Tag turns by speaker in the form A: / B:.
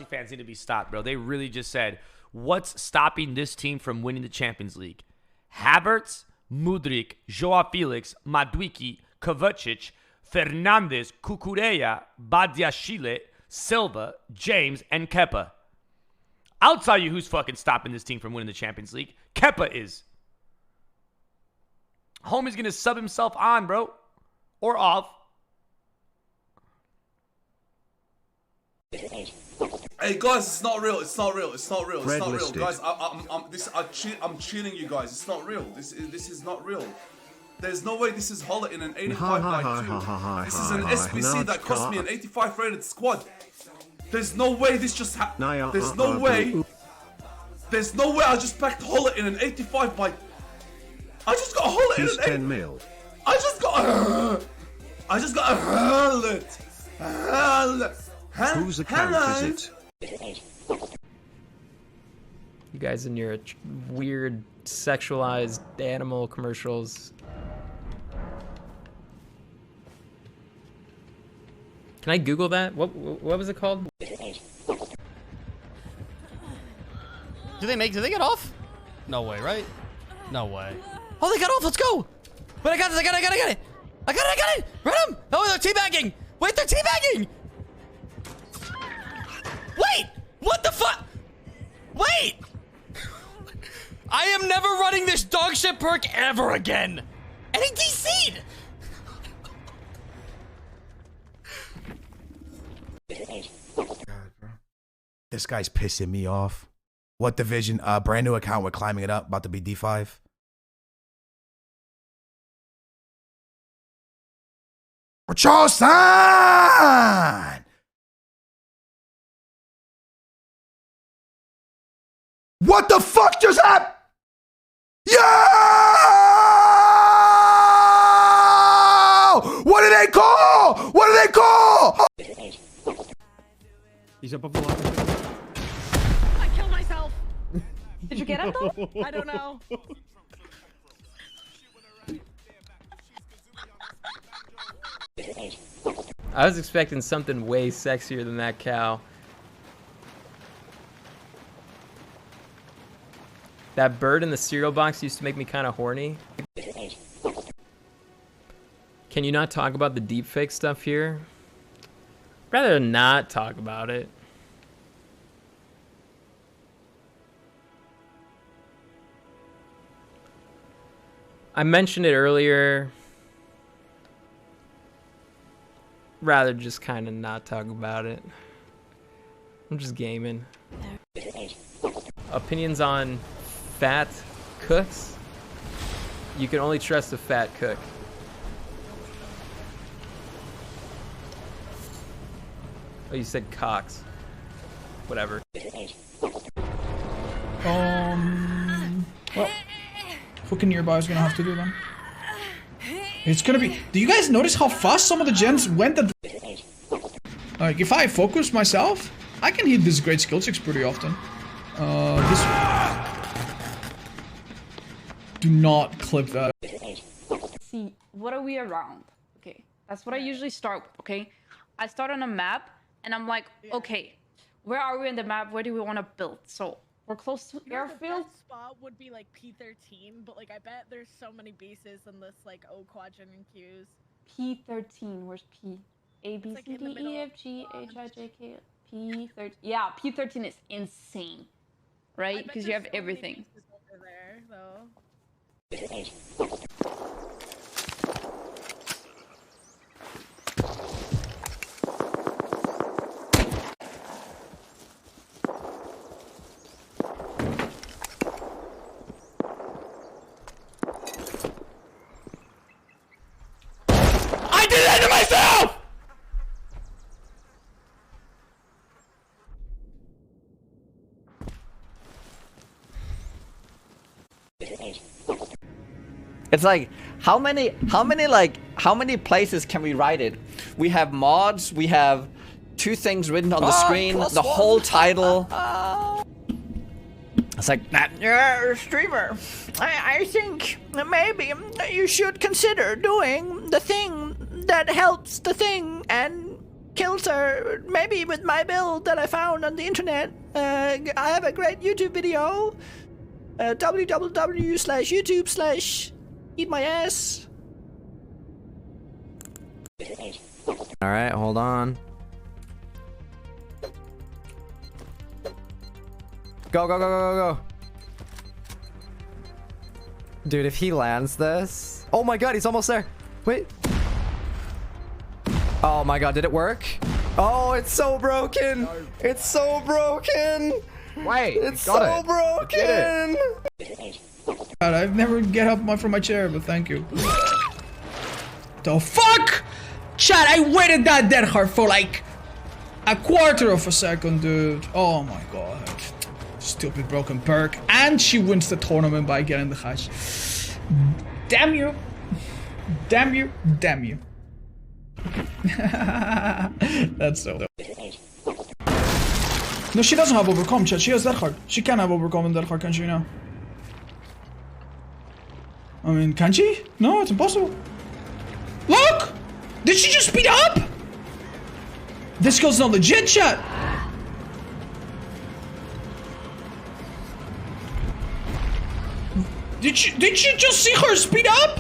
A: fans need to be stopped, bro. They really just said, what's stopping this team from winning the Champions League? Havertz, Mudryk, Joao Felix, Madueke, Kovacic, Fernandes, Cucurella, Badiashile, Silva, James, and Kepa. I'll tell you who's fucking stopping this team from winning the Champions League. Kepa is. Homie's gonna sub himself on, bro. Or off.
B: Hey guys, it's not real. It's not real. It's not real. It's
C: Red
B: not real,
C: listed.
B: guys. I'm cheating you guys. It's not real. This is not real. There's no way this is Holler in an 85 by 2. This is an SBC that cost me an 85 rated squad. There's no way this just happened. There's no way. There's no way I just packed Holler in an 85 by. I just got Holler in an
C: 10 mil.
B: I just got a Haaland.
C: Whose account is it?
D: You guys and your weird sexualized animal commercials. Can I Google that? What was it called?
E: Do they get off? No way, right? No way. Oh, they got off. Let's go. Wait, I got it. I got it. I got it. Run him. Oh, they're teabagging. Wait, they're teabagging. Wait. What the fuck? Wait. I am never running this dog shit perk ever again. And he DC'd.
F: God, bro. This guy's pissing me off. What division? Brand new account. We're climbing it up. About to be D5. Richarlison! What the fuck just happened? Yo! What do they call? What do they call?
C: He's up the line.
G: I killed myself. Did you get him though? I don't know.
D: I was expecting something way sexier than that cow. That bird in the cereal box used to make me kind of horny. Can you not talk about the deepfake stuff here? Rather not talk about it. I mentioned it earlier. Rather just kind of not talk about it. I'm just gaming. Opinions on fat cooks? You can only trust a fat cook. Oh, you said cocks. Whatever.
H: Well, fucking nearby is gonna have to do then. It's gonna be. Do you guys notice how fast some of the gens went? Like, if I focus myself, I can hit this great skill checks pretty often. Do not clip that.
G: See, what are we around? Okay, that's what I usually start with, okay? I start on a map, and I'm like, okay, where are we in the map? Where do we want to build? So, we're close to airfield.
I: The best spot would be like P13, but like I bet there's so many bases in this like O quadrant and Qs.
G: P13, where's P? A, B,
I: It's
G: C,
I: like in the
G: D, E,
I: middle.
G: F, G, H, I, J, K, P13. Yeah, P13 is insane,
I: I
G: right?
I: bet
G: Because you
I: there's
G: have
I: so many
G: everything.
I: bases over there, though.
E: I did that to myself!
J: It's like, how many places can we write it? We have mods, we have two things written on the screen, the whole title. It's like, streamer, I think maybe you should consider doing the thing that helps the thing and kills her, maybe with my build that I found on the internet. I have a great YouTube video. www.youtube/eat-my-ass.
K: Alright, hold on. Go, go, go, go, go, go. Dude, if he lands this... Oh my god, he's almost there. Wait. Oh my god, did it work? Oh, it's so broken. It's so broken.
L: Wait,
K: it's so broken.
H: God, I've never get up from my chair, but thank you. The fuck? Chat, I waited that dead hard for like a quarter of a second, dude. Oh my god. Stupid broken perk. And she wins the tournament by getting the hash. Damn you. Damn you. Damn you. That's so dope. No, she doesn't have overcome, chat. She has that hard. She can have overcome in that hard, can she now? I mean, can she? No, it's impossible. Look! Did she just speed up? This girl's not legit, chat. Did you just see her speed up?